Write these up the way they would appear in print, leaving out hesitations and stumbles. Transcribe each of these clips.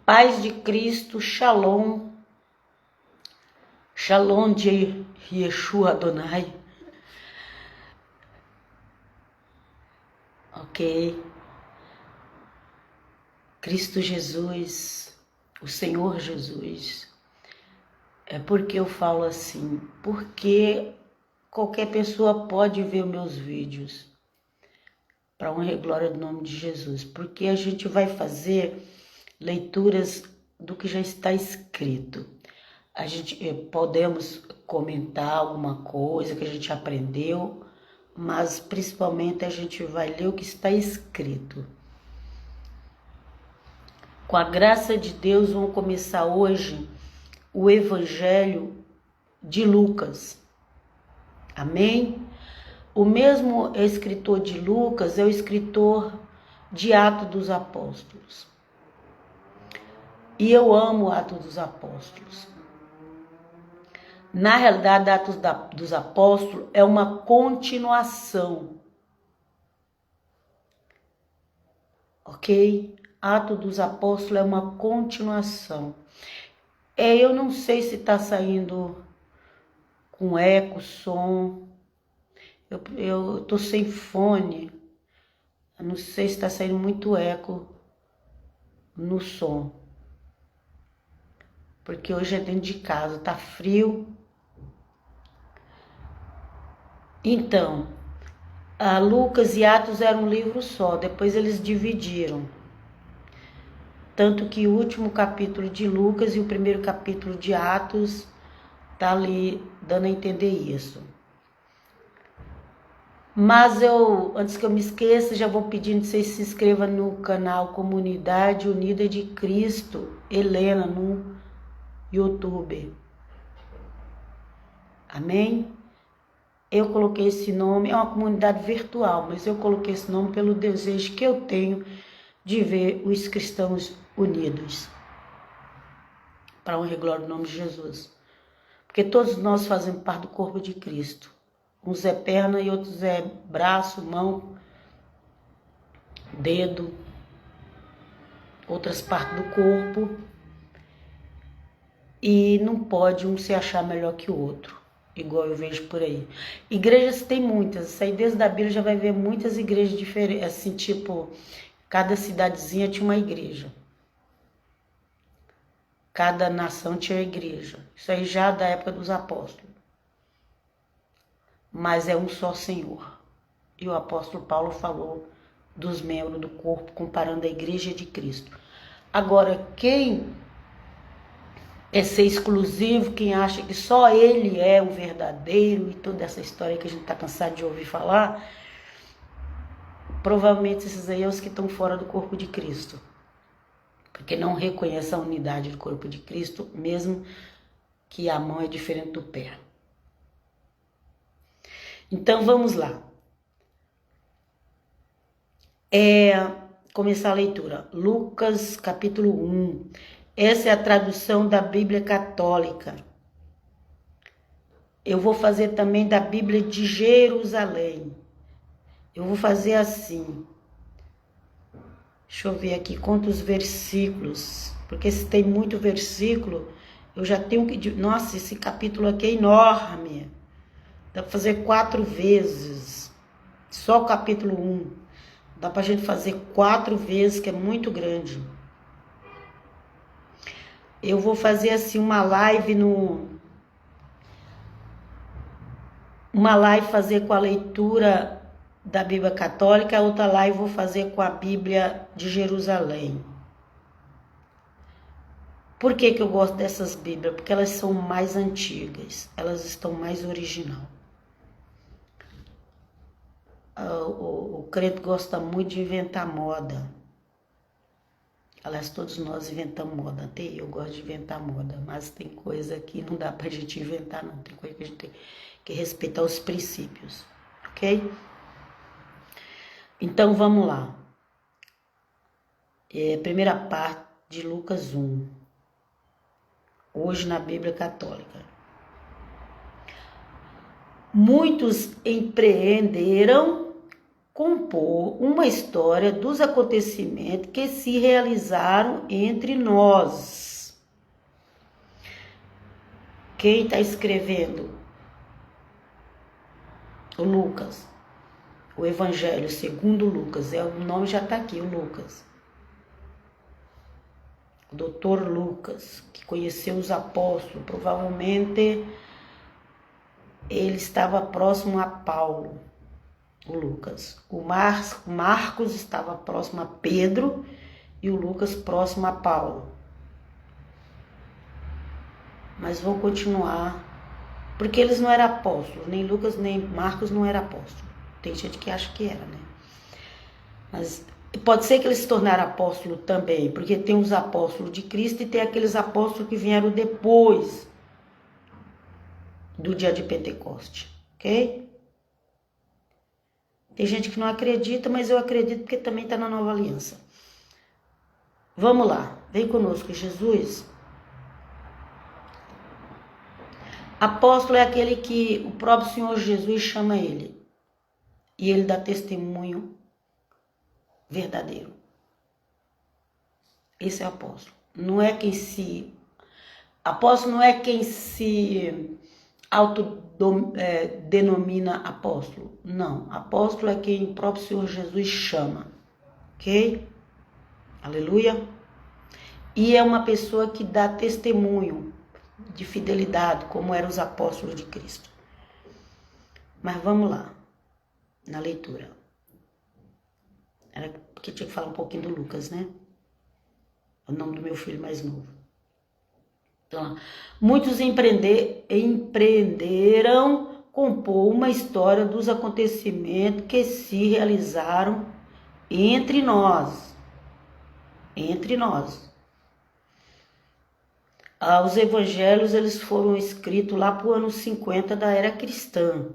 Paz de Cristo, Shalom, Shalom de Yeshua Adonai. Ok. Cristo Jesus, o Senhor Jesus. É porque eu falo assim, porque qualquer pessoa pode ver os meus vídeos, para honra e glória do nome de Jesus, porque a gente vai fazer leituras do que já está escrito. A gente podemos comentar alguma coisa que a gente aprendeu, mas principalmente a gente vai ler o que está escrito. Com a graça de Deus, vamos começar hoje o Evangelho de Lucas. Amém? O mesmo escritor de Lucas é o escritor de Atos dos Apóstolos. E eu amo Atos dos Apóstolos. Na realidade, Atos dos Apóstolos é uma continuação. Ok? Atos dos Apóstolos é uma continuação. Eu não sei se está saindo com eco, som. Eu tô sem fone. Eu não sei se está saindo muito eco no som. Porque hoje é dentro de casa, tá frio. Então, Lucas e Atos eram um livro só, depois eles dividiram. Tanto que o último capítulo de Lucas e o primeiro capítulo de Atos tá ali dando a entender isso. Mas antes que eu me esqueça, já vou pedindo que vocês se inscrevam no canal Comunidade Unida de Cristo, Helena, no YouTube. Amém? Eu coloquei esse nome, é uma comunidade virtual, mas eu coloquei esse nome pelo desejo que eu tenho de ver os cristãos unidos. Para honra e glória do nome de Jesus. Porque todos nós fazemos parte do corpo de Cristo. Uns é perna e outros é braço, mão, dedo, outras partes do corpo. E não pode um se achar melhor que o outro, igual eu vejo por aí. Igrejas tem muitas, sair desde a Bíblia já vai ver muitas igrejas diferentes, assim, tipo, cada cidadezinha tinha uma igreja. Cada nação tinha igreja. Isso aí já da época dos apóstolos. Mas é um só Senhor. E o apóstolo Paulo falou dos membros do corpo, comparando a igreja de Cristo. Agora, quem é ser exclusivo, quem acha que só ele é o verdadeiro e toda essa história que a gente está cansado de ouvir falar, provavelmente esses aí são os que estão fora do corpo de Cristo. Porque não reconhece a unidade do corpo de Cristo, mesmo que a mão é diferente do pé. Então vamos lá. Começar a leitura. Lucas capítulo 1. Essa é a tradução da Bíblia Católica. Eu vou fazer também da Bíblia de Jerusalém. Eu vou fazer assim. Deixa eu ver aqui quantos versículos. Porque se tem muito versículo, eu já tenho que... Nossa, esse capítulo aqui é enorme. Dá para fazer 4 vezes. Só o capítulo 1. Dá pra gente fazer 4 vezes, que é muito grande. Eu vou fazer assim uma live fazer com a leitura da Bíblia Católica, a outra live vou fazer com a Bíblia de Jerusalém. Por que eu gosto dessas Bíblias? Porque elas são mais antigas, elas estão mais original. O crente gosta muito de inventar moda. Aliás, todos nós inventamos moda, até eu gosto de inventar moda, mas tem coisa que não dá pra gente inventar não, tem coisa que a gente tem que respeitar os princípios, ok? Então vamos lá. Primeira parte de Lucas 1, hoje na Bíblia Católica. Muitos empreenderam compor uma história dos acontecimentos que se realizaram entre nós. Quem está escrevendo? O Lucas. O Evangelho segundo Lucas. O nome já está aqui, o Lucas. O doutor Lucas, que conheceu os apóstolos. Provavelmente ele estava próximo a Paulo. O Lucas. O Marcos estava próximo a Pedro e o Lucas próximo a Paulo. Mas vou continuar, porque eles não eram apóstolos, nem Lucas nem Marcos não eram apóstolos. Tem gente que acha que era, né? Mas pode ser que eles se tornaram apóstolos também, porque tem os apóstolos de Cristo e tem aqueles apóstolos que vieram depois do dia de Pentecoste, ok? Tem gente que não acredita, mas eu acredito porque também está na Nova Aliança. Vamos lá, vem conosco, Jesus. Apóstolo é aquele que o próprio Senhor Jesus chama ele. E ele dá testemunho verdadeiro. Esse é o apóstolo. Não é quem se... Apóstolo não é quem se autodenomina apóstolo. Não, apóstolo é quem o próprio Senhor Jesus chama. Ok? Aleluia. E é uma pessoa que dá testemunho de fidelidade, como eram os apóstolos de Cristo. Mas vamos lá, na leitura. Era porque tinha que falar um pouquinho do Lucas, né? O nome do meu filho mais novo. Então, muitos empreenderam compor uma história dos acontecimentos que se realizaram entre nós. Entre nós. Os evangelhos, eles foram escritos lá para o ano 50 da era cristã.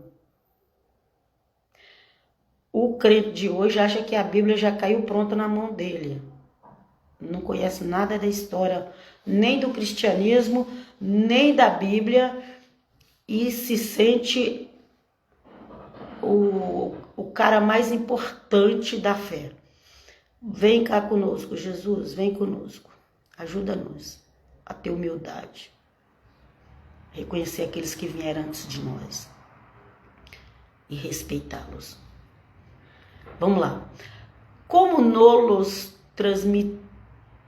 O crente de hoje acha que a Bíblia já caiu pronta na mão dele. Não conhece nada da história, nem do cristianismo, nem da Bíblia, e se sente o cara mais importante da fé. Vem cá conosco, Jesus, vem conosco. Ajuda-nos a ter humildade. Reconhecer aqueles que vieram antes de nós. E respeitá-los. Vamos lá. Como nos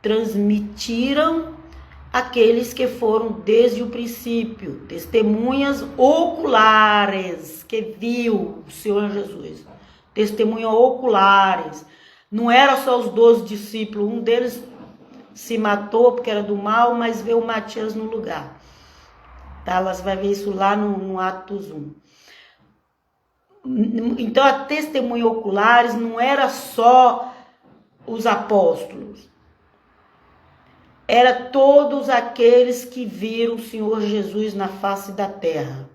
transmitiram aqueles que foram desde o princípio, testemunhas oculares, que viu o Senhor Jesus. Testemunhas oculares. Não era só os 12 discípulos, um deles se matou porque era do mal, mas veio o Matias no lugar. Tá? Elas vai ver isso lá no Atos 1. Então, a testemunha oculares não era só os apóstolos. Era todos aqueles que viram o Senhor Jesus na face da terra.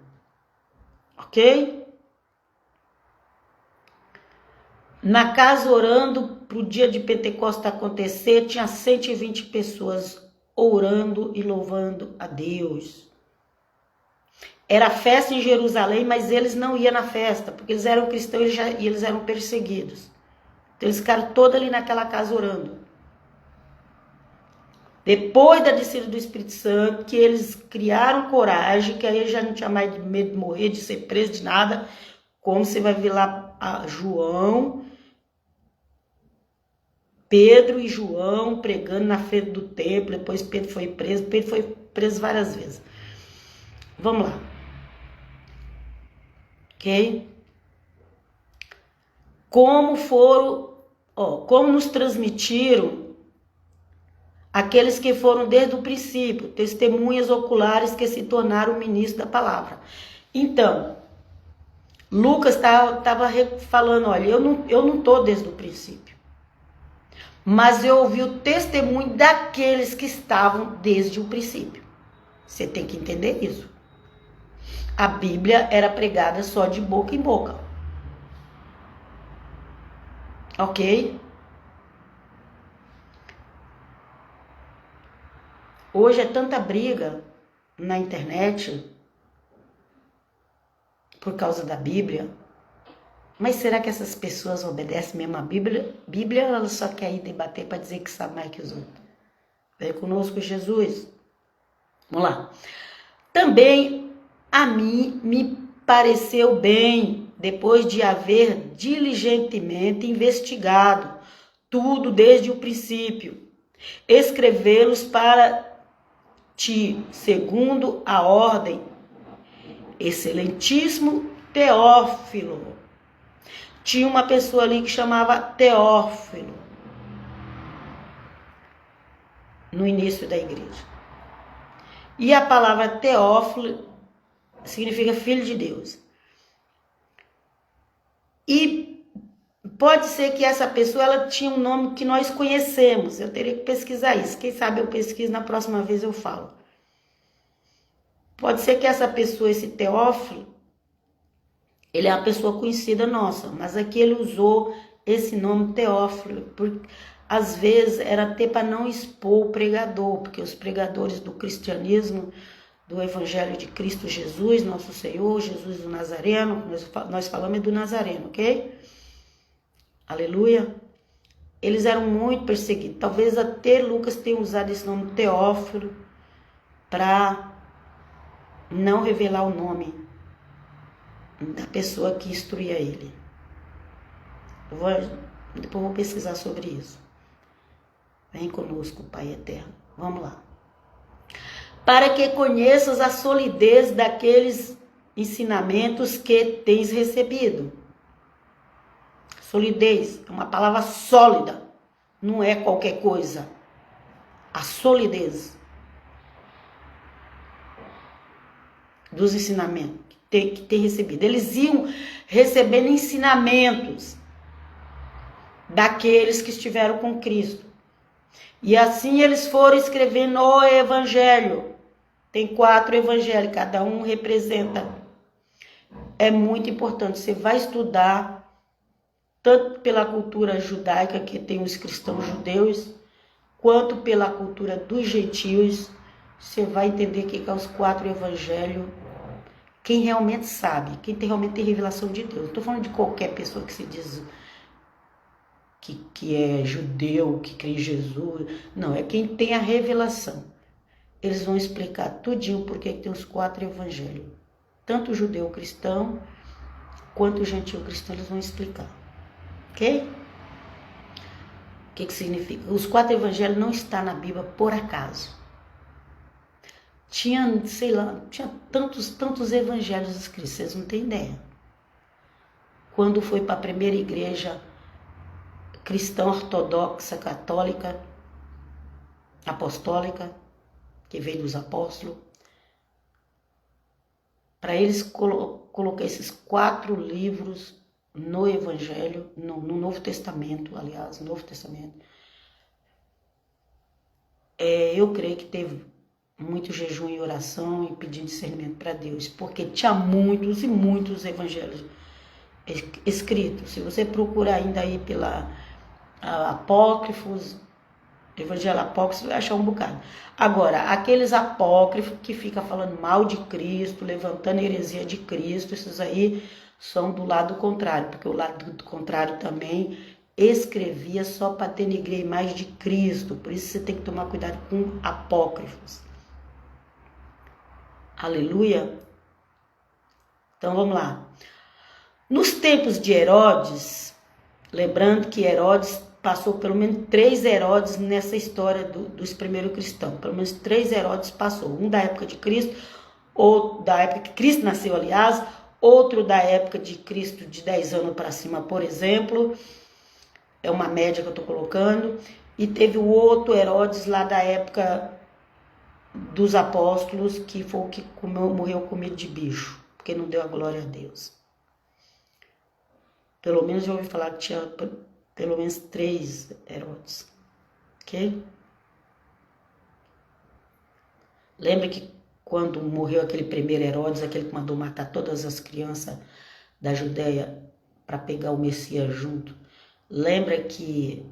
Ok? Na casa orando para o dia de Pentecostes acontecer, tinha 120 pessoas orando e louvando a Deus. Era festa em Jerusalém, mas eles não iam na festa, porque eles eram cristãos e eles eram perseguidos. Então eles ficaram todos ali naquela casa orando. Depois da descida do Espírito Santo, que eles criaram coragem, que aí já não tinha mais medo de morrer, de ser preso, de nada, como você vai ver lá a João, Pedro e João pregando na frente do templo. Depois Pedro foi preso várias vezes. Vamos lá. Ok? Como nos transmitiram aqueles que foram desde o princípio, testemunhas oculares que se tornaram ministros da palavra. Então, Lucas estava falando, olha, eu não estou desde o princípio, mas eu ouvi o testemunho daqueles que estavam desde o princípio. Você tem que entender isso. A Bíblia era pregada só de boca em boca. Ok? Hoje é tanta briga na internet por causa da Bíblia. Mas será que essas pessoas obedecem mesmo a Bíblia? Bíblia, ela só quer ir debater para dizer que sabe mais que os outros. Vem conosco, Jesus. Vamos lá. Também a mim me pareceu bem, depois de haver diligentemente investigado tudo desde o princípio, escrevê-los para ti, segundo a ordem, excelentíssimo Teófilo. Tinha uma pessoa ali que chamava Teófilo, no início da igreja. E a palavra Teófilo significa filho de Deus. E pode ser que essa pessoa ela tinha um nome que nós conhecemos. Eu teria que pesquisar isso. Quem sabe eu pesquiso, na próxima vez eu falo. Pode ser que essa pessoa, esse Teófilo, ele é uma pessoa conhecida nossa, mas aqui ele usou esse nome Teófilo, porque às vezes era até para não expor o pregador, porque os pregadores do cristianismo, do Evangelho de Cristo Jesus, nosso Senhor, Jesus do Nazareno, nós falamos do Nazareno, ok? Aleluia. Eles eram muito perseguidos. Talvez até Lucas tenha usado esse nome Teófilo para não revelar o nome da pessoa que instruía ele. Depois eu vou pesquisar sobre isso. Vem conosco, Pai eterno. Vamos lá. Para que conheças a solidez daqueles ensinamentos que tens recebido. Solidez é uma palavra sólida, não é qualquer coisa. A solidez dos ensinamentos que tem recebido. Eles iam recebendo ensinamentos daqueles que estiveram com Cristo. E assim eles foram escrevendo o Evangelho. Tem 4 evangelhos, cada um representa. É muito importante. Você vai estudar tanto pela cultura judaica, que tem os cristãos judeus, quanto pela cultura dos gentios. Você vai entender que é os 4 evangelhos. Quem realmente sabe, quem realmente tem revelação de Deus. Não estou falando de qualquer pessoa que se diz que é judeu, que crê em Jesus. Não, é quem tem a revelação. Eles vão explicar tudinho porque tem os 4 evangelhos. Tanto o judeu cristão, quanto o gentil cristão, eles vão explicar. Ok? O que significa? Os 4 evangelhos não estão na Bíblia por acaso. Tinha, sei lá, tinha tantos evangelhos escritos, vocês não têm ideia. Quando foi para a primeira igreja cristã ortodoxa, católica, apostólica, que veio dos apóstolos, para eles colocar esses 4 livros no Evangelho, no Novo Testamento, aliás, Novo Testamento, eu creio que teve muito jejum e oração e pedindo discernimento para Deus, porque tinha muitos e muitos evangelhos escritos. Se você procurar ainda aí pela apócrifos, evangelho apócrifo, você vai achar um bocado. Agora, aqueles apócrifos que ficam falando mal de Cristo, levantando a heresia de Cristo, esses aí são do lado contrário, porque o lado contrário também escrevia só para denegrir a imagem de Cristo. Por isso você tem que tomar cuidado com apócrifos. Aleluia. Então vamos lá. Nos tempos de Herodes, lembrando que Herodes passou pelo menos 3 Herodes nessa história dos primeiros cristãos. Pelo menos 3 Herodes passou. Um da época de Cristo, ou da época que Cristo nasceu, aliás, outro da época de Cristo de 10 anos para cima, por exemplo. É uma média que eu estou colocando. E teve o outro Herodes lá da época dos apóstolos, que foi o que morreu com medo de bicho, porque não deu a glória a Deus. Pelo menos eu ouvi falar que tinha pelo menos 3 Herodes. Ok? Lembra que quando morreu aquele primeiro Herodes, aquele que mandou matar todas as crianças da Judéia para pegar o Messias junto? Lembra que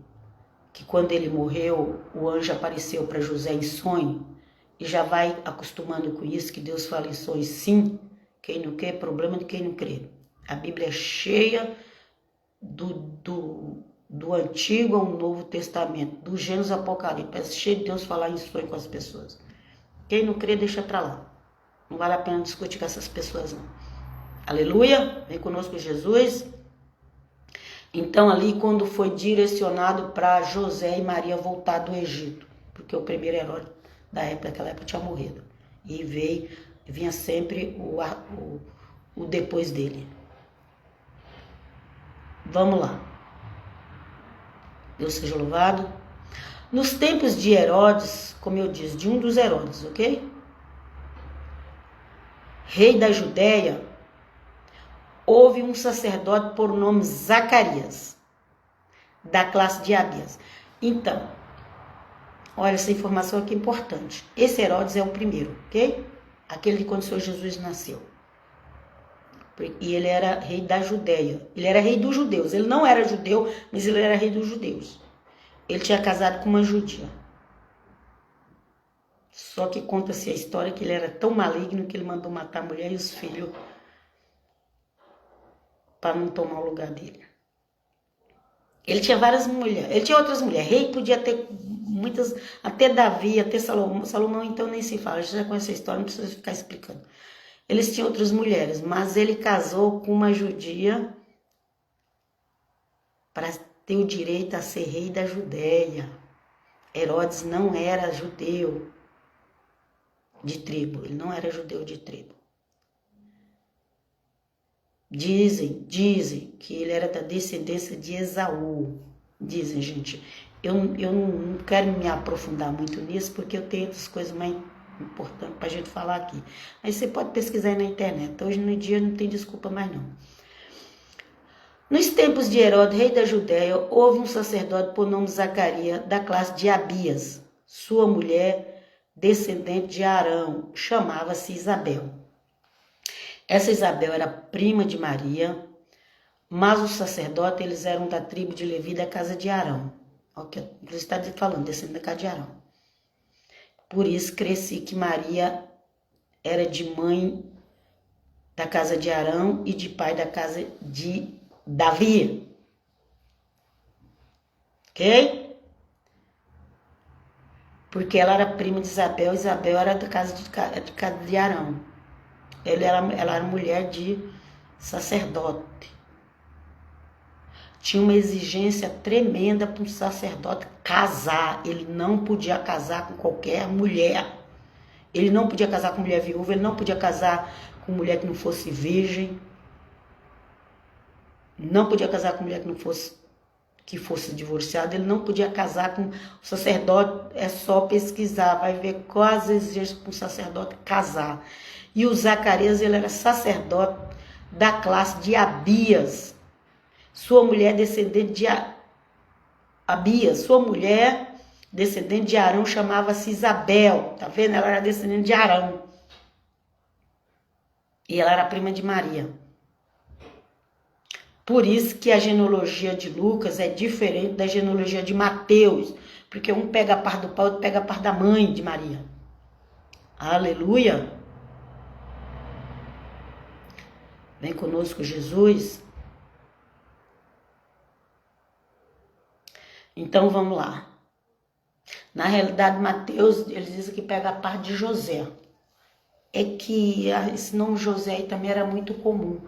quando ele morreu, o anjo apareceu para José em sonho? E já vai acostumando com isso, que Deus fala em sonhos sim. Quem não quer, problema de quem não crê. A Bíblia é cheia do Antigo ao Novo Testamento, do Gênesis ao Apocalipse. É cheio de Deus falar em sonho com as pessoas. Quem não crê, deixa pra lá. Não vale a pena discutir com essas pessoas, não. Aleluia! Vem conosco Jesus. Então ali quando foi direcionado para José e Maria voltar do Egito, porque o primeiro Herodes daquela época tinha morrido. E vinha sempre o depois dele. Vamos lá. Deus seja louvado. Nos tempos de Herodes, como eu disse, de um dos Herodes, ok? Rei da Judéia, houve um sacerdote por nome Zacarias, da classe de Abias. Então, olha, essa informação aqui é importante. Esse Herodes é o primeiro, ok? Aquele de quando o Senhor Jesus nasceu. E ele era rei da Judéia. Ele era rei dos judeus. Ele não era judeu, mas ele era rei dos judeus. Ele tinha casado com uma judia. Só que conta-se a história que ele era tão maligno que ele mandou matar a mulher e os filhos para não tomar o lugar dele. Ele tinha várias mulheres. Ele tinha outras mulheres. Rei podia ter muitas, até Davi, até Salomão. Salomão então nem se fala. A gente já conhece a história, não precisa ficar explicando. Eles tinham outras mulheres, mas ele casou com uma judia para ter o direito a ser rei da Judéia. Herodes não era judeu de tribo, ele não era judeu de tribo. Dizem que ele era da descendência de Esaú. Dizem, gente. Eu não quero me aprofundar muito nisso, porque eu tenho outras coisas mais importante para a gente falar aqui. Aí você pode pesquisar aí na internet. Hoje no dia não tem desculpa mais não. Nos tempos de Herodes, rei da Judéia, houve um sacerdote por nome Zacarias, da classe de Abias. Sua mulher, descendente de Arão, chamava-se Isabel. Essa Isabel era prima de Maria, mas os sacerdotes eles eram da tribo de Levi, da casa de Arão. Okay. Inclusive está falando, descendente da casa de Arão. Por isso cresci que Maria era de mãe da casa de Arão e de pai da casa de Davi. Ok? Porque ela era prima de Isabel, Isabel era da casa de Arão. Ela era mulher de sacerdote. Tinha uma exigência tremenda para um sacerdote casar. Ele não podia casar com qualquer mulher. Ele não podia casar com mulher viúva, ele não podia casar com mulher que não fosse virgem. Não podia casar com mulher que fosse divorciada. Ele não podia casar com... O sacerdote é só pesquisar, vai ver quais as exigências para um sacerdote casar. E o Zacarias, ele era sacerdote da classe de Abias. Sua mulher descendente de Abias, sua mulher descendente de Arão chamava-se Isabel, tá vendo? Ela era descendente de Arão. E ela era prima de Maria. Por isso que a genealogia de Lucas é diferente da genealogia de Mateus, porque um pega a parte do pai, outro pega a parte da mãe de Maria. Aleluia! Vem conosco, Jesus. Então, vamos lá. Na realidade, Mateus, eles dizem que pega a parte de José. É que esse nome José aí também era muito comum.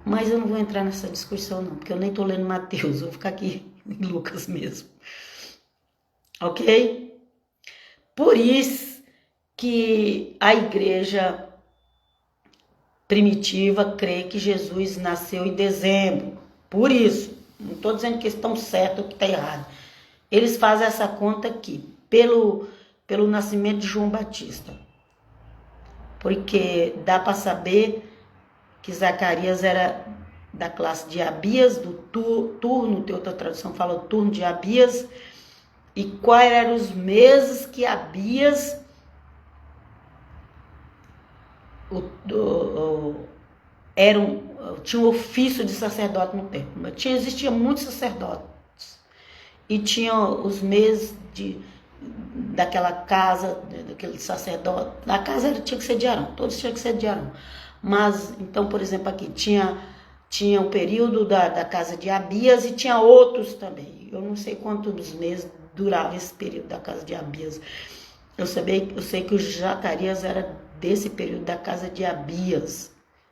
Mas eu não vou entrar nessa discussão não, porque eu nem estou lendo Mateus, eu vou ficar aqui em Lucas mesmo. Ok? Por isso que a igreja primitiva crê que Jesus nasceu em dezembro. Por isso, não estou dizendo que estão certos ou que está errado. Eles fazem essa conta aqui, pelo nascimento de João Batista. Porque dá para saber que Zacarias era da classe de Abias, do turno, tem outra tradução fala o turno de Abias, e quais eram os meses que Abias tinha um ofício de sacerdote no templo. Existia muitos sacerdotes, e tinha os meses daquela casa, daquele sacerdote. A casa tinha que ser de Arão, todos tinham que ser de Arão. Mas, então, por exemplo, aqui tinha Tinha o período da casa de Abias e tinha outros também. Eu não sei quantos meses durava esse período da casa de Abias. Eu sei que o Zacarias era desse período da casa de Abias.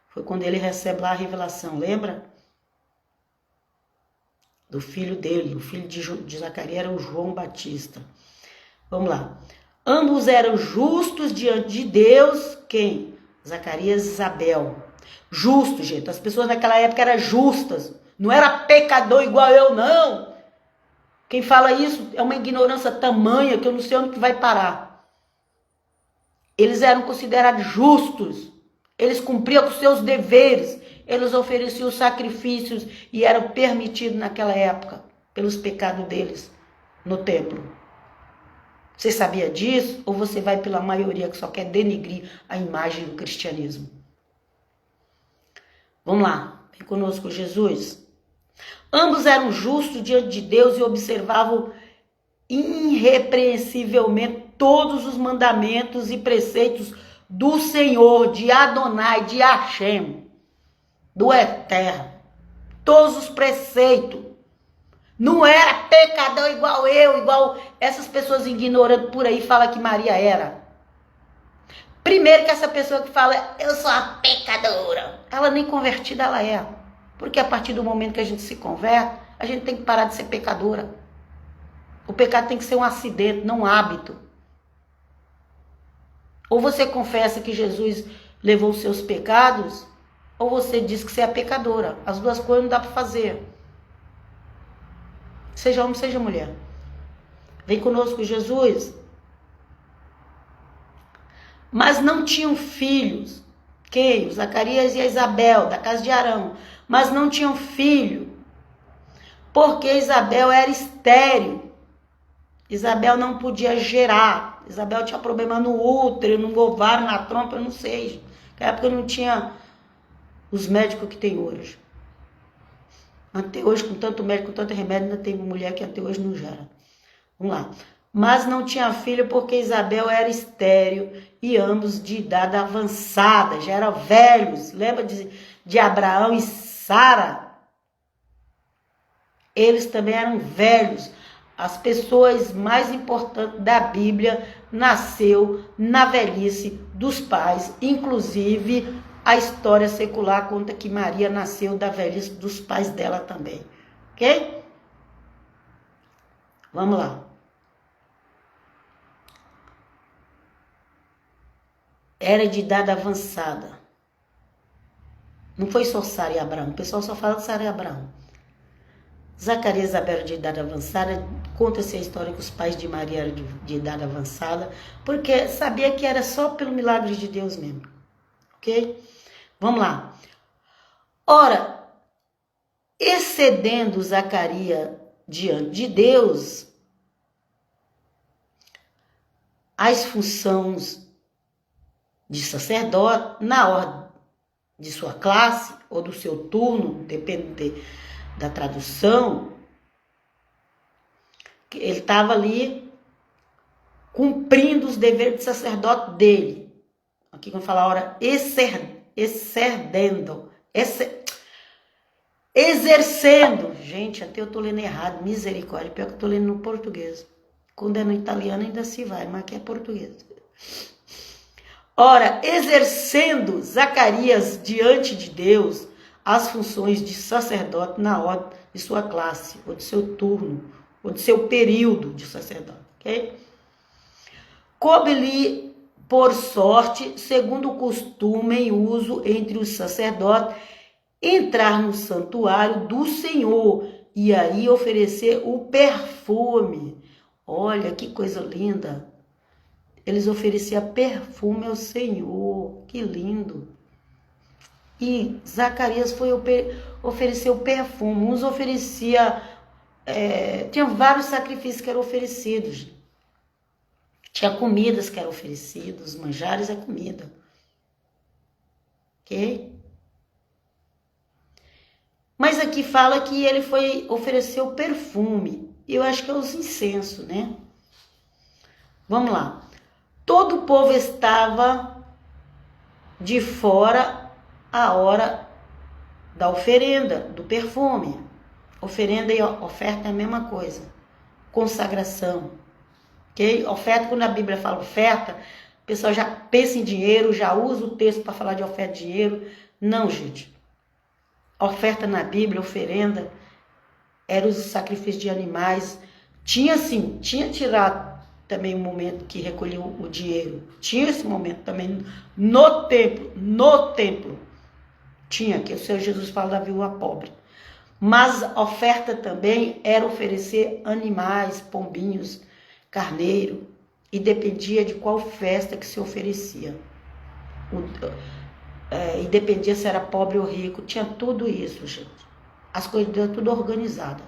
Foi quando ele recebe lá a revelação, lembra? Do filho dele, o filho de Zacarias era o João Batista. Vamos lá. Ambos eram justos diante de Deus. Quem? Zacarias e Isabel. Justo, gente. As pessoas naquela época eram justas. Não era pecador igual eu, não. Quem fala isso é uma ignorância tamanha que eu não sei onde que vai parar. Eles eram considerados justos. Eles cumpriam com seus deveres. Eles ofereciam sacrifícios e eram permitidos naquela época pelos pecados deles no templo. Você sabia disso? Ou você vai pela maioria que só quer denigrir a imagem do cristianismo? Vamos lá, vem conosco, Jesus. Ambos eram justos diante de Deus e observavam irrepreensivelmente todos os mandamentos e preceitos do Senhor, de Adonai, de Hashem, do Eterno. Todos os preceitos. Não era pecador igual eu, igual essas pessoas ignorantes por aí falam que Maria era. Primeiro que essa pessoa que fala, eu sou a pecadora, ela nem convertida ela é. Porque a partir do momento que a gente se converte, a gente tem que parar de ser pecadora. O pecado tem que ser um acidente, não um hábito. Ou você confessa que Jesus levou os seus pecados, ou você diz que você é pecadora. As duas coisas não dá para fazer. Seja homem, seja mulher. Vem conosco, Jesus. Mas não tinham filhos. Quem? O Zacarias e a Isabel, da casa de Arão. Mas não tinham filho. Porque Isabel era estéril. Isabel não podia gerar. Isabel tinha problema no útero, no ovário, na trompa, eu não sei. Naquela época não tinha os médicos que tem hoje. Até hoje, com tanto médico, com tanto remédio, ainda tem mulher que até hoje não gera. Vamos lá. Mas não tinha filho porque Isabel era estéril e ambos de idade avançada, já eram velhos. Lembra de Abraão e Sara? Eles também eram velhos. As pessoas mais importantes da Bíblia nasceu na velhice dos pais, inclusive a história secular conta que Maria nasceu da velhice dos pais dela também. Ok? Vamos lá. Era de idade avançada. Não foi só Sara e Abraão. O pessoal só fala de Sara e Abraão. Zacarias e Isabel de idade avançada. Conta-se a história que os pais de Maria eram de idade avançada. Porque sabia que era só pelo milagre de Deus mesmo. Ok? Vamos lá. Ora, excedendo Zacarias diante de Deus, as funções de sacerdote, na ordem de sua classe ou do seu turno, depende da tradução, ele estava ali cumprindo os deveres de sacerdote dele. Aqui quando fala a hora, exercendo. Gente, até eu estou lendo errado, misericórdia, pior que eu estou lendo no português. Quando é no italiano ainda se vai, mas aqui é português. Ora, exercendo Zacarias diante de Deus as funções de sacerdote na ordem de sua classe, ou de seu turno, ou de seu período de sacerdote, ok? Coube-lhe, por sorte, segundo o costume em uso entre os sacerdotes, entrar no santuário do Senhor e aí oferecer o perfume. Olha que coisa linda! Eles ofereciam perfume ao Senhor. Que lindo. E Zacarias ofereceu perfume. Uns oferecia... tinha vários sacrifícios que eram oferecidos. Tinha comidas que eram oferecidas. Os manjares é comida. Ok? Mas aqui fala que ele ofereceu perfume. Eu acho que é os incensos, né? Vamos lá. Todo o povo estava de fora a hora da oferenda, do perfume. Oferenda e oferta é a mesma coisa. Consagração. Ok? Oferta, quando a Bíblia fala oferta, o pessoal já pensa em dinheiro, já usa o texto para falar de oferta de dinheiro. Não, gente. Oferta na Bíblia, oferenda, era os sacrifícios de animais. Tinha sim, tinha tirado também o momento que recolheu o dinheiro. Tinha esse momento também no templo. Tinha, que o Senhor Jesus fala da viúva pobre. Mas a oferta também era oferecer animais, pombinhos, carneiro, e dependia de qual festa que se oferecia. E dependia se era pobre ou rico, tinha tudo isso, gente. As coisas eram tudo organizadas.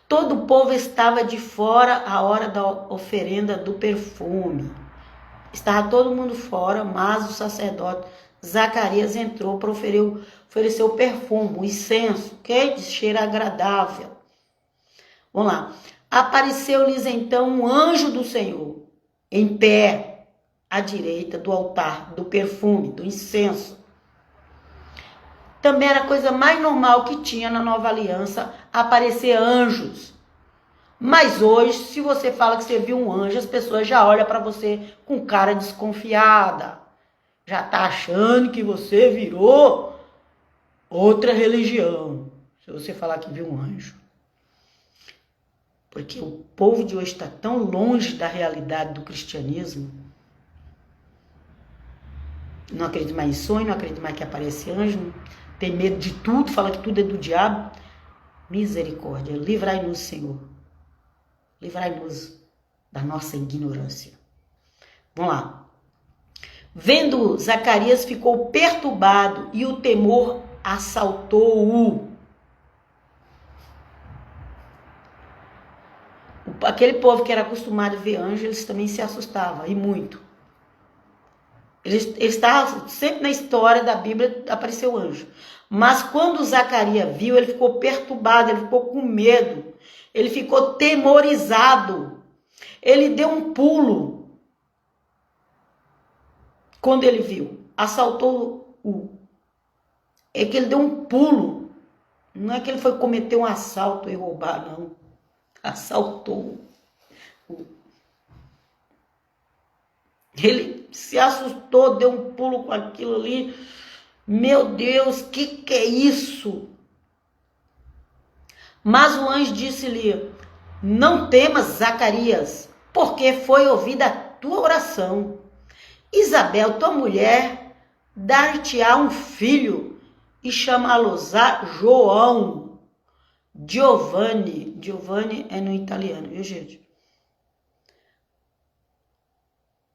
Todo o povo estava de fora a hora da oferenda do perfume. Estava todo mundo fora, mas o sacerdote Zacarias entrou para oferecer o perfume, o incenso, ok? De cheiro agradável. Vamos lá. Apareceu-lhes então um anjo do Senhor, em pé, à direita do altar, do perfume, do incenso. Também era a coisa mais normal que tinha na Nova Aliança, aparecer anjos. Mas hoje, se você fala que você viu um anjo, as pessoas já olham para você com cara desconfiada. Já tá achando que você virou outra religião, se você falar que viu um anjo. Porque o povo de hoje está tão longe da realidade do cristianismo. Não acredita mais em sonho, não acredita mais que aparece anjo, tem medo de tudo, fala que tudo é do diabo. Misericórdia, livrai-nos, Senhor. Livrai-nos da nossa ignorância. Vamos lá. Vendo Zacarias, ficou perturbado e o temor assaltou-o. Aquele povo que era acostumado a ver anjos, eles também se assustavam, e muito. Eles estavam sempre na história da Bíblia, apareceu anjo. Mas quando Zacarias viu, ele ficou perturbado, ele ficou com medo, ele ficou temorizado. Ele deu um pulo. Quando ele viu, assaltou-o. É que ele deu um pulo. Não é que ele foi cometer um assalto e roubar, não. Assaltou-o. Ele se assustou, deu um pulo com aquilo ali. Meu Deus, que é isso? Mas o anjo disse-lhe: não temas, Zacarias, porque foi ouvida a tua oração. Isabel, tua mulher, dar-te-á um filho e chamá-lo-á João. Giovanni é no italiano, viu, gente?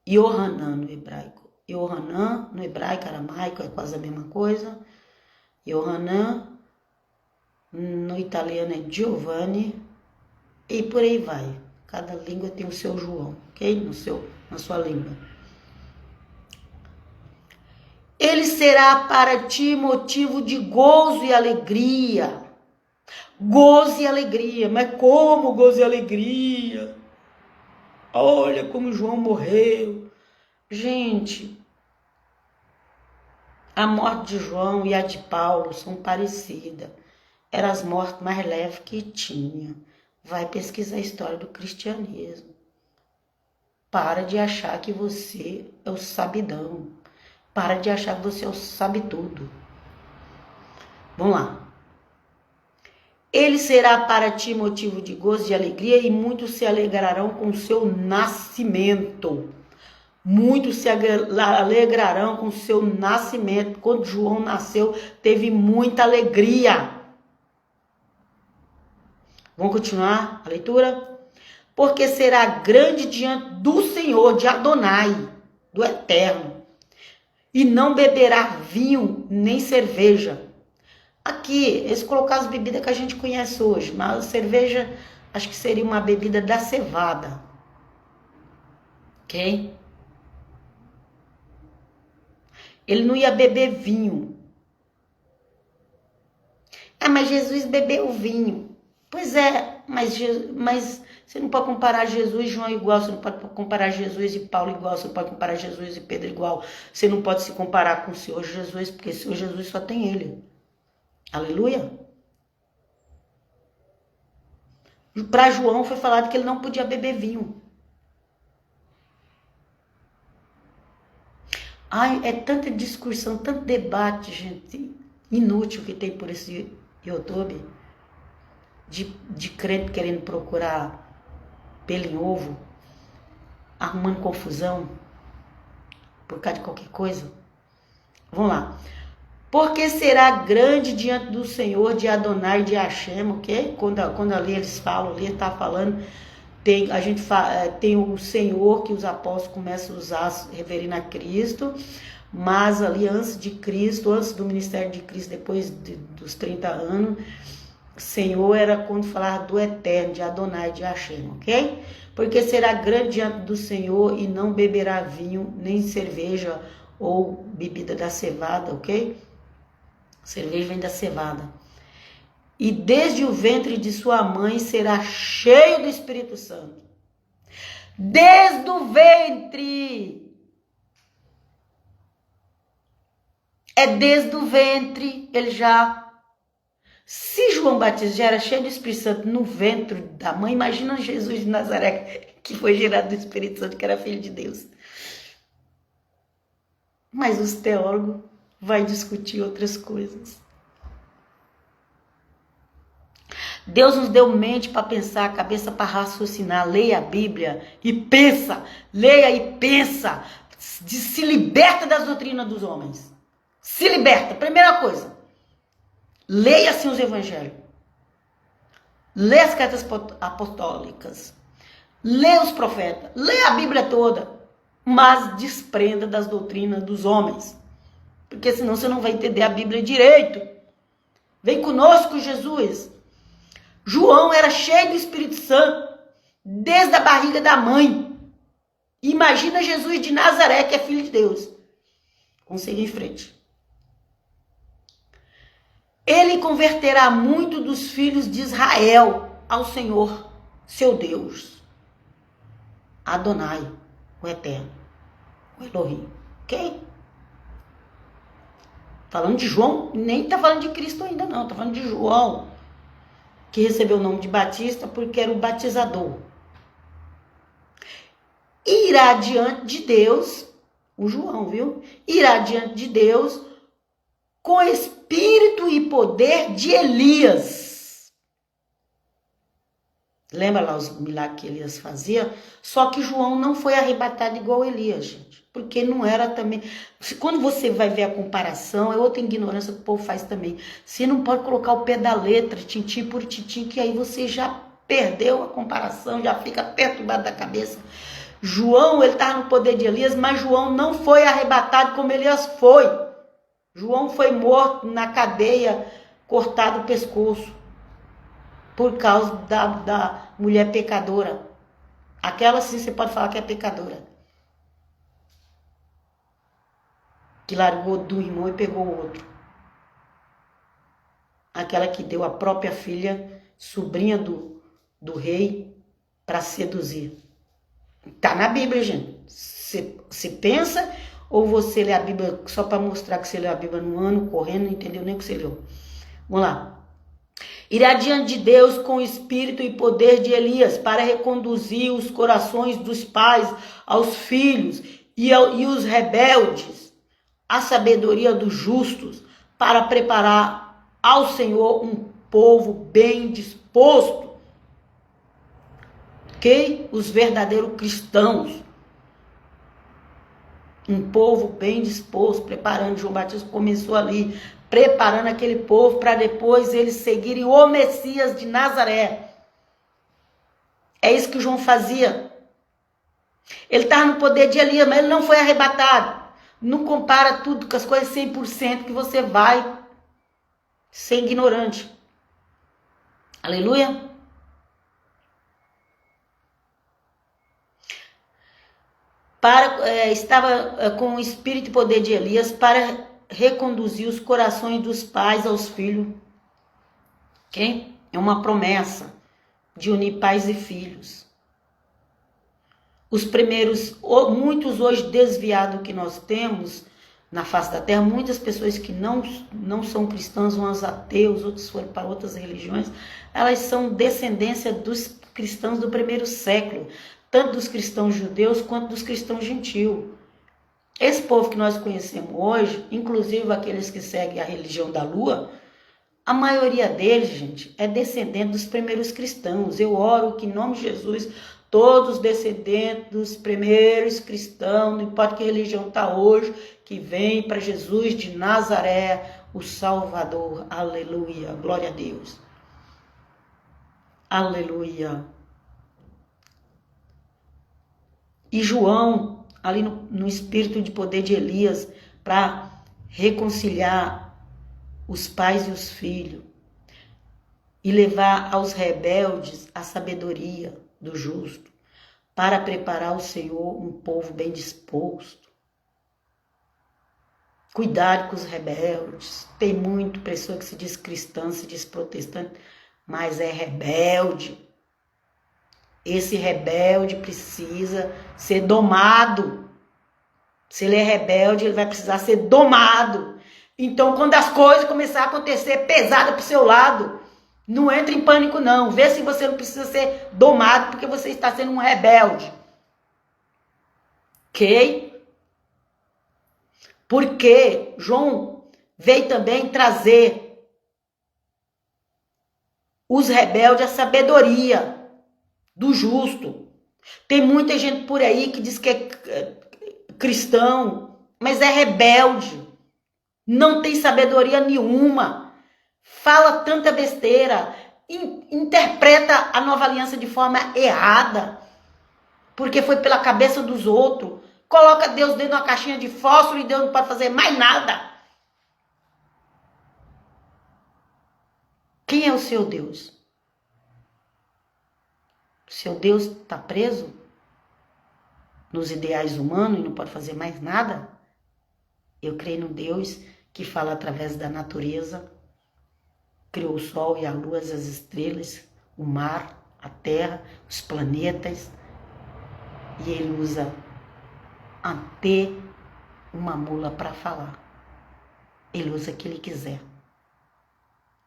Yohanan no hebraico. Yohanan no hebraico, aramaico, é quase a mesma coisa. Yohanan no italiano é Giovanni. E por aí vai. Cada língua tem o seu João, ok? Na sua língua. Ele será para ti motivo de gozo e alegria. Gozo e alegria. Mas como gozo e alegria? Olha como João morreu. Gente, a morte de João e a de Paulo são parecidas. Eram as mortes mais leves que tinha. Vai pesquisar a história do cristianismo. Para de achar que você é o sabidão. Para de achar que você sabe tudo. Vamos lá. Ele será para ti motivo de gozo e alegria, e muitos se alegrarão com o seu nascimento. Muitos se alegrarão com o seu nascimento. Quando João nasceu, teve muita alegria. Vamos continuar a leitura? Porque será grande diante do Senhor, de Adonai, do Eterno, e não beberá vinho nem cerveja. Aqui, eles colocaram as bebidas que a gente conhece hoje, mas a cerveja, acho que seria uma bebida da cevada. Ok? Ele não ia beber vinho. Ah, mas Jesus bebeu vinho. Pois é, mas Você não pode comparar Jesus e João igual, você não pode comparar Jesus e Paulo igual, você não pode comparar Jesus e Pedro igual. Você não pode se comparar com o Senhor Jesus, porque o Senhor Jesus só tem ele. Aleluia. Para João foi falado que ele não podia beber vinho. Ai, é tanta discussão, tanto debate, gente, inútil que tem por esse YouTube, de crente querendo procurar pelo em ovo, arrumando confusão por causa de qualquer coisa. Vamos lá. Porque será grande diante do Senhor de Adonai e de Hashem, ok? Quando ali eles falam, ali está falando, tem o Senhor que os apóstolos começam a usar, referindo a Cristo, mas ali antes de Cristo, antes do ministério de Cristo, depois dos 30 anos, Senhor era quando falar do Eterno, de Adonai, de Hashem, ok? Porque será grande diante do Senhor e não beberá vinho, nem cerveja ou bebida da cevada, ok? Cerveja vem da cevada. E desde o ventre de sua mãe será cheio do Espírito Santo. Desde o ventre. É desde o ventre, ele já... Se João Batista já era cheio do Espírito Santo no ventre da mãe, imagina Jesus de Nazaré, que foi gerado do Espírito Santo, que era filho de Deus. Mas os teólogos vão discutir outras coisas. Deus nos deu mente para pensar, cabeça para raciocinar. Leia a Bíblia e pensa. Leia e pensa. Se liberta das doutrinas dos homens. Se liberta. Primeira coisa. Leia assim os evangelhos. Leia as cartas apostólicas. Leia os profetas. Leia a Bíblia toda. Mas desprenda das doutrinas dos homens. Porque senão você não vai entender a Bíblia direito. Vem conosco, Jesus. João era cheio do Espírito Santo desde a barriga da mãe. Imagina Jesus de Nazaré, que é filho de Deus. Vamos seguir em frente. Ele converterá muito dos filhos de Israel ao Senhor, seu Deus. Adonai, o Eterno, o Elohim. Ok? Falando de João, nem está falando de Cristo ainda não. Está falando de João, que recebeu o nome de Batista porque era o batizador. Irá diante de Deus, o João, viu? Irá diante de Deus com espírito e poder de Elias. Lembra lá os milagres que Elias fazia? Só que João não foi arrebatado igual Elias, gente. Porque não era também... Quando você vai ver a comparação, é outra ignorância que o povo faz também. Você não pode colocar o pé da letra, tintim por tintim, que aí você já perdeu a comparação, já fica perturbado da cabeça. João, ele estava no poder de Elias, mas João não foi arrebatado como Elias foi. João foi morto na cadeia, cortado o pescoço, por causa da mulher pecadora. Aquela sim você pode falar que é pecadora. Que largou do irmão e pegou o outro. Aquela que deu a própria filha, sobrinha do rei, para seduzir. Tá na Bíblia, gente. Você pensa ou você lê a Bíblia só para mostrar que você leu a Bíblia no ano, correndo, não entendeu nem o que você leu. Vamos lá. Irá diante de Deus com o espírito e poder de Elias para reconduzir os corações dos pais aos filhos e os rebeldes à sabedoria dos justos, para preparar ao Senhor um povo bem disposto. Ok? Os verdadeiros cristãos. Um povo bem disposto, preparando. João Batista começou ali, preparando aquele povo para depois eles seguirem o Messias de Nazaré. É isso que João fazia. Ele estava no poder de Elias, mas ele não foi arrebatado. Não compara tudo com as coisas 100% que você vai ser ignorante. Aleluia. Estava com o espírito e poder de Elias para reconduzir os corações dos pais aos filhos. Ok? É uma promessa. de unir pais e filhos. Os primeiros, muitos hoje desviados que nós temos na face da terra, muitas pessoas que não são cristãos, uns ateus, outros foram para outras religiões, elas são descendência dos cristãos do primeiro século, tanto dos cristãos judeus quanto dos cristãos gentios. Esse povo que nós conhecemos hoje, inclusive aqueles que seguem a religião da lua, a maioria deles, gente, é descendente dos primeiros cristãos. Eu oro que em nome de Jesus, todos os descendentes dos primeiros cristãos, não importa que religião está hoje, que vem para Jesus de Nazaré, o Salvador. Aleluia, glória a Deus. Aleluia. E João, ali no espírito de poder de Elias, para reconciliar os pais e os filhos e levar aos rebeldes a sabedoria do justo, para preparar o Senhor um povo bem disposto. Cuidado com os rebeldes. Tem muito pessoa que se diz cristã, se diz protestante, mas é rebelde. Esse rebelde precisa ser domado. Se ele é rebelde, ele vai precisar ser domado. Então, quando as coisas começarem a acontecer pesada para o seu lado, não entre em pânico não. Vê se você não precisa ser domado porque você está sendo um rebelde. Ok? Porque João veio também trazer os rebeldes a sabedoria do justo. Tem muita gente por aí que diz que é cristão, mas é rebelde. Não tem sabedoria nenhuma. Fala tanta besteira. Interpreta a nova aliança de forma errada. Porque foi pela cabeça dos outros. Coloca Deus dentro de uma caixinha de fósforo e Deus não pode fazer mais nada. Quem é o seu Deus? O seu Deus está preso nos ideais humanos e não pode fazer mais nada? Eu creio no Deus que fala através da natureza, criou o sol e a lua, as estrelas, o mar, a terra, os planetas, e ele usa até uma mula para falar. Ele usa o que ele quiser.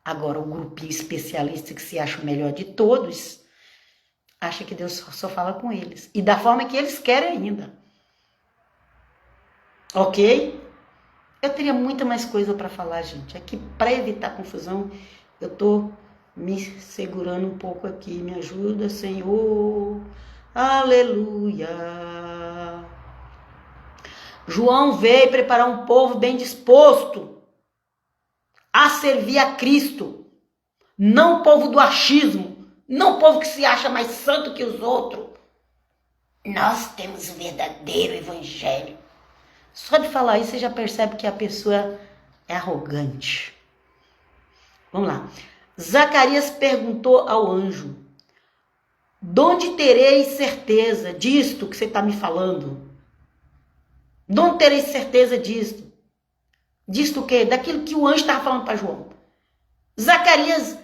Agora, o grupinho especialista que se acha o melhor de todos, acha que Deus só fala com eles. E da forma que eles querem ainda. Ok? Eu teria muita mais coisa para falar, gente. Aqui, para evitar confusão, eu tô me segurando um pouco aqui. Me ajuda, Senhor. Aleluia. João veio preparar um povo bem disposto a servir a Cristo. Não o povo do achismo. Não o povo que se acha mais santo que os outros. Nós temos o verdadeiro evangelho. Só de falar isso, você já percebe que a pessoa é arrogante. Vamos lá. Zacarias perguntou ao anjo: de onde tereis certeza disto que você está me falando? De onde tereis certeza disto? Disto o quê? Daquilo que o anjo estava falando para João. Zacarias,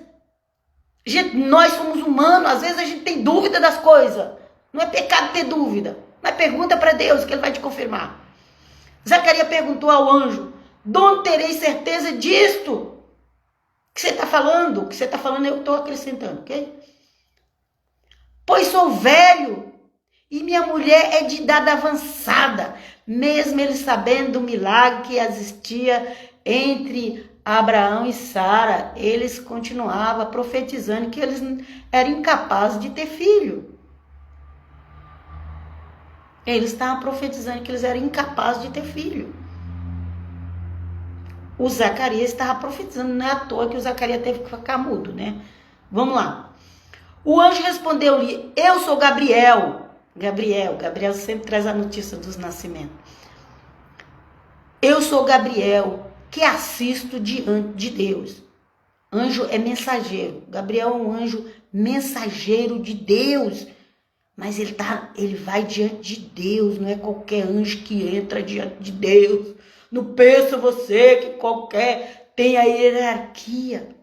gente, nós somos humanos, às vezes a gente tem dúvida das coisas. Não é pecado ter dúvida, mas pergunta para Deus que ele vai te confirmar. Zacarias perguntou ao anjo: de onde tereis certeza disto que você está falando? O que você está falando eu estou acrescentando, ok? Pois sou velho e minha mulher é de idade avançada, mesmo ele sabendo do milagre que existia entre Abraão e Sara, eles continuavam profetizando que eles eram incapazes de ter filho. Eles estavam profetizando que eles eram incapazes de ter filho. O Zacarias estava profetizando, não é à toa que o Zacarias teve que ficar mudo, né? Vamos lá. O anjo respondeu-lhe: eu sou Gabriel. Gabriel sempre traz a notícia dos nascimentos. Eu sou Gabriel, que assisto diante de Deus. Anjo é mensageiro. Gabriel é um anjo mensageiro de Deus. Mas ele vai diante de Deus, não é qualquer anjo que entra diante de Deus. Não pensa você que qualquer tem a hierarquia.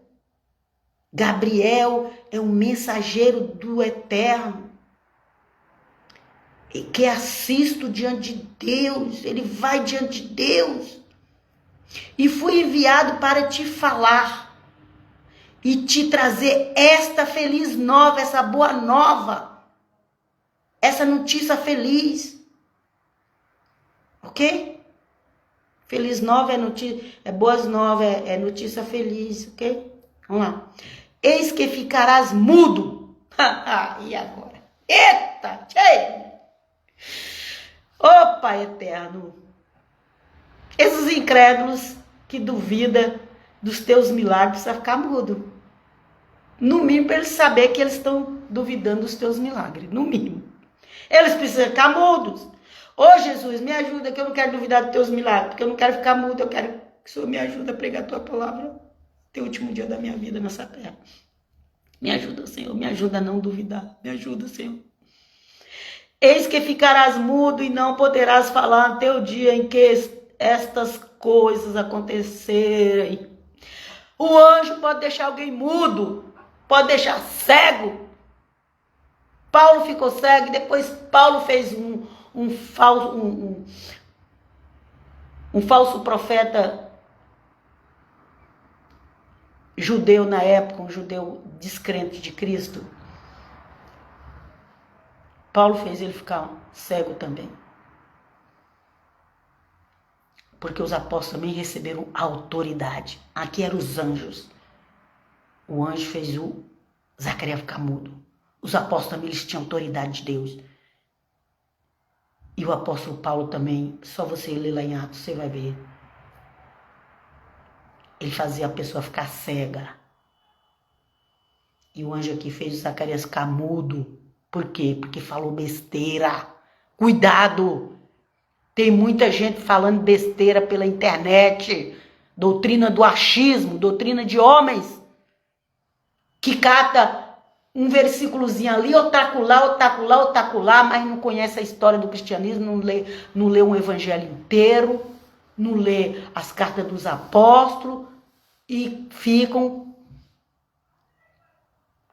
Gabriel é um mensageiro do Eterno, que assisto diante de Deus, ele vai diante de Deus. E fui enviado para te falar e te trazer esta feliz nova, essa boa nova, essa notícia feliz. Ok? Feliz nova é notícia, é boas novas, é notícia feliz, ok? Vamos lá. Eis que ficarás mudo. E agora? Eita, tchê! Ô Pai eterno, esses incrédulos que duvidam dos teus milagres precisam ficar mudo. No mínimo, para eles saberem que eles estão duvidando dos teus milagres. No mínimo. Eles precisam ficar mudos. Ô Jesus, me ajuda que eu não quero duvidar dos teus milagres, porque eu não quero ficar mudo, eu quero que o Senhor me ajude a pregar a tua palavra até o último dia da minha vida nessa terra. Me ajuda, Senhor, me ajuda a não duvidar. Me ajuda, Senhor. Eis que ficarás mudo e não poderás falar até o dia em que estas coisas acontecerem. O anjo pode deixar alguém mudo, pode deixar cego. Paulo ficou cego e depois Paulo fez um falso profeta judeu na época, um judeu descrente de Cristo. Paulo fez ele ficar cego também. Porque os apóstolos também receberam autoridade. Aqui eram os anjos. O anjo fez o Zacarias ficar mudo. Os apóstolos também eles tinham autoridade de Deus. E o apóstolo Paulo também, só você ler lá em Atos, você vai ver. Ele fazia a pessoa ficar cega. E o anjo aqui fez o Zacarias ficar mudo. Por quê? Porque falou besteira. Cuidado! Tem muita gente falando besteira pela internet. Doutrina do achismo, doutrina de homens. Que cata um versículozinho ali, otacular, mas não conhece a história do cristianismo, não lê um evangelho inteiro, não lê as cartas dos apóstolos e ficam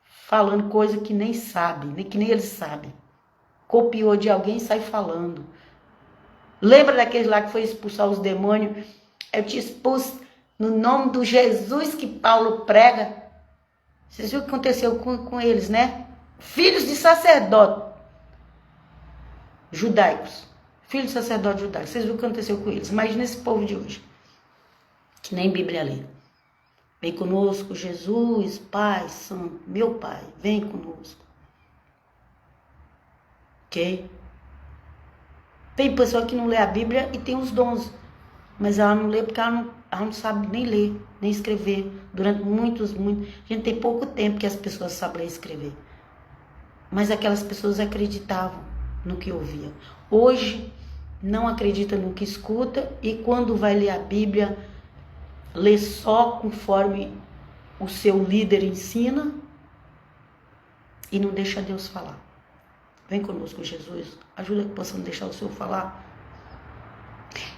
falando coisa que nem sabe, que nem eles sabem. Copiou de alguém e sai falando. Lembra daquele lá que foi expulsar os demônios? Eu te expulso no nome do Jesus que Paulo prega. Vocês viram o que aconteceu com eles, né? Filhos de sacerdote judaicos. Filhos de sacerdote judaicos. Vocês viram o que aconteceu com eles. Imagina esse povo de hoje. Que nem Bíblia lê. Vem conosco, Jesus, Pai Santo, meu Pai, vem conosco. Ok? Tem pessoa que não lê a Bíblia e tem os dons. Mas ela não lê porque ela não sabe nem ler, nem escrever. Durante muitos. A gente tem pouco tempo que as pessoas sabem ler e escrever. Mas aquelas pessoas acreditavam no que ouviam. Hoje, não acredita no que escuta e quando vai ler a Bíblia, lê só conforme o seu líder ensina e não deixa Deus falar. Vem conosco, Jesus. Ajuda que possamos deixar o Senhor falar.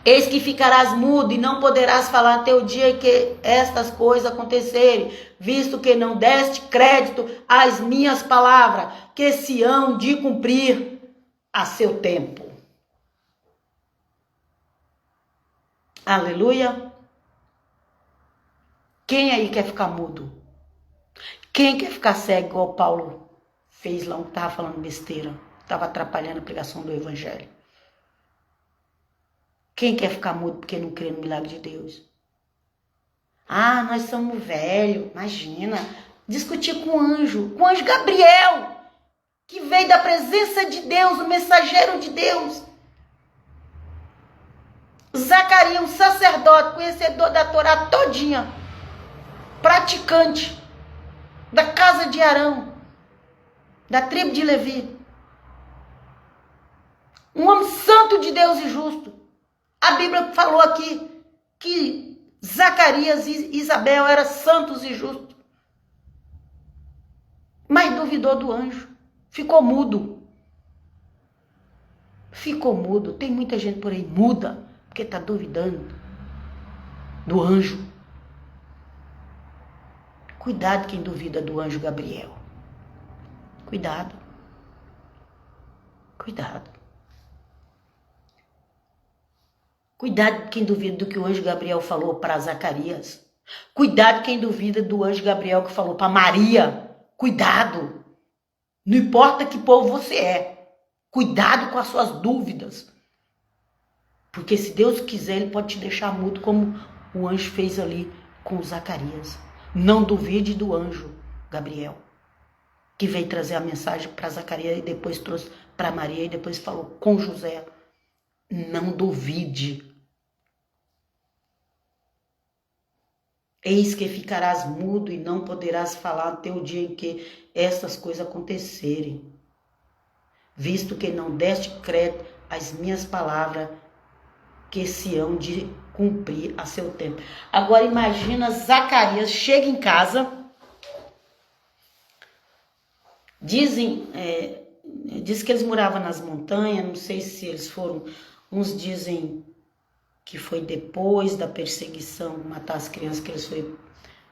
Eis que ficarás mudo e não poderás falar até o dia em que estas coisas acontecerem, visto que não deste crédito às minhas palavras, que se hão de cumprir a seu tempo. Aleluia. Quem aí quer ficar mudo? Quem quer ficar cego igual Paulo fez lá, estava falando besteira, estava atrapalhando a pregação do evangelho? Quem quer ficar mudo porque não crê no milagre de Deus? Ah, nós somos velhos, imagina. Discutir com o anjo Gabriel, que veio da presença de Deus, o mensageiro de Deus. Zacarias, um sacerdote, conhecedor da Torá todinha, praticante da casa de Arão, da tribo de Levi. Um homem santo de Deus e justo. A Bíblia falou aqui que Zacarias e Isabel eram santos e justos. Mas duvidou do anjo. Ficou mudo. Ficou mudo. Tem muita gente por aí muda porque está duvidando do anjo. Cuidado quem duvida do anjo Gabriel. Cuidado. Cuidado. Cuidado quem duvida do que o anjo Gabriel falou para Zacarias. Cuidado quem duvida do anjo Gabriel que falou para Maria. Cuidado. Não importa que povo você é. Cuidado com as suas dúvidas. Porque se Deus quiser, ele pode te deixar mudo como o anjo fez ali com Zacarias. Não duvide do anjo Gabriel, que veio trazer a mensagem para Zacarias e depois trouxe para Maria e depois falou com José. Não duvide. Eis que ficarás mudo e não poderás falar até o dia em que estas coisas acontecerem. Visto que não deste crédito às minhas palavras, que se hão de cumprir a seu tempo. Agora imagina Zacarias chega em casa, diz que eles moravam nas montanhas, não sei se eles foram, uns dizem que foi depois da perseguição, matar as crianças, que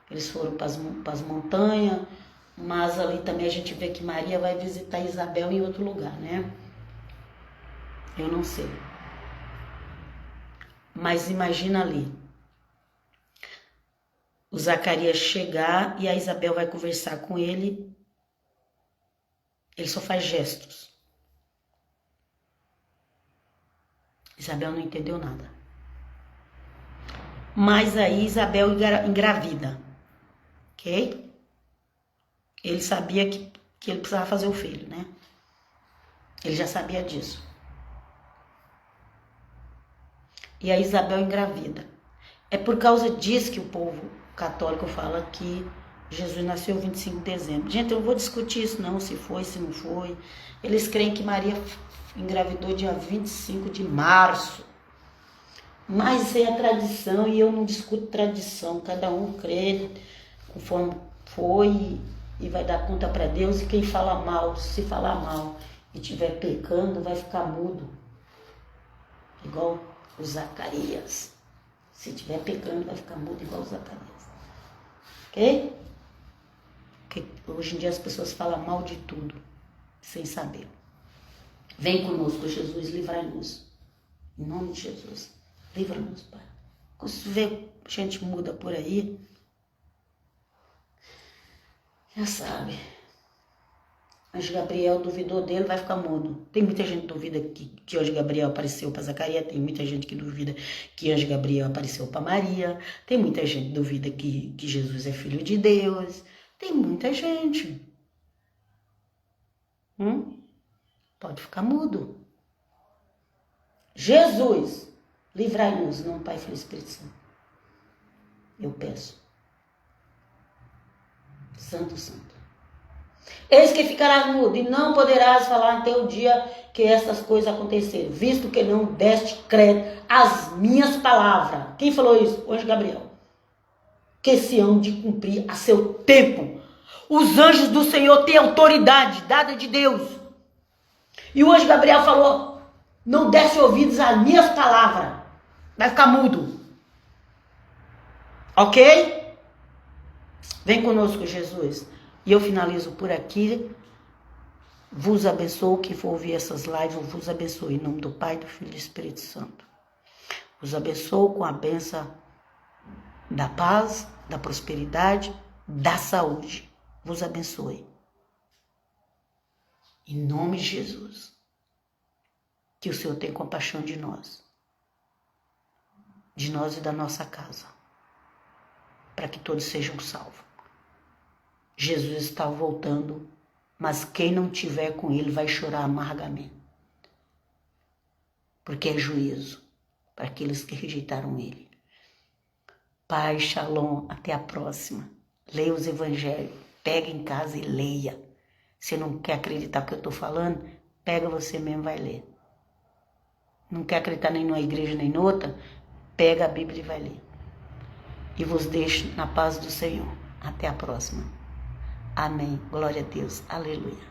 eles foram para as montanhas, mas ali também a gente vê que Maria vai visitar Isabel em outro lugar, né? Eu não sei. Mas imagina ali, o Zacarias chegar e a Isabel vai conversar com ele, ele só faz gestos. Isabel não entendeu nada. Mas aí Isabel engravida, ok? Ele sabia que ele precisava fazer o filho, né? Ele já sabia disso. E a Isabel engravida. É por causa disso que o povo católico fala que Jesus nasceu 25 de dezembro. Gente, eu não vou discutir isso não, se foi, se não foi. Eles creem que Maria engravidou dia 25 de março. Mas isso é a tradição e eu não discuto tradição. Cada um crê conforme foi e vai dar conta para Deus. E quem fala mal, se falar mal e estiver pecando, vai ficar mudo. Igual o Zacarias. Se estiver pecando, vai ficar mudo igual o Zacarias. Ok? Porque hoje em dia as pessoas falam mal de tudo, sem saber. Vem conosco, Jesus, livrai-nos. Em nome de Jesus, livra-nos, Pai. Quando você vê gente muda por aí, já sabe. Anjo Gabriel duvidou dele, vai ficar mudo. Tem muita gente que duvida que Anjo Gabriel apareceu para Zacarias. Tem muita gente que duvida que Anjo Gabriel apareceu para Maria. Tem muita gente que duvida que Jesus é filho de Deus. Tem muita gente. Pode ficar mudo. Jesus, livrai-nos, não Pai, Filho e Espírito Santo. Eu peço. Santo, Santo. Eis que ficarás mudo e não poderás falar até o dia que essas coisas acontecerem, visto que não deste crédito às minhas palavras. Quem falou isso? O anjo Gabriel. Que se hão de cumprir a seu tempo. Os anjos do Senhor têm autoridade dada de Deus. E o anjo Gabriel falou, não desse ouvidos às minhas palavras. Vai ficar mudo. Ok? Vem conosco, Jesus. E eu finalizo por aqui. Vos abençoo. Quem for ouvir essas lives, eu vos abençoo. Em nome do Pai, do Filho e do Espírito Santo. Vos abençoo com a bênção da paz, da prosperidade, da saúde. Vos abençoe. Em nome de Jesus. Que o Senhor tenha compaixão de nós. De nós e da nossa casa. Para que todos sejam salvos. Jesus está voltando, mas quem não tiver com ele vai chorar amargamente. Porque é juízo para aqueles que rejeitaram ele. Pai, shalom, até a próxima. Leia os evangelhos, pega em casa e leia. Se não quer acreditar no que eu estou falando, pega você mesmo e vai ler. Não quer acreditar nem numa igreja nem noutra, pega a Bíblia e vai ler. E vos deixo na paz do Senhor. Até a próxima. Amém. Glória a Deus. Aleluia.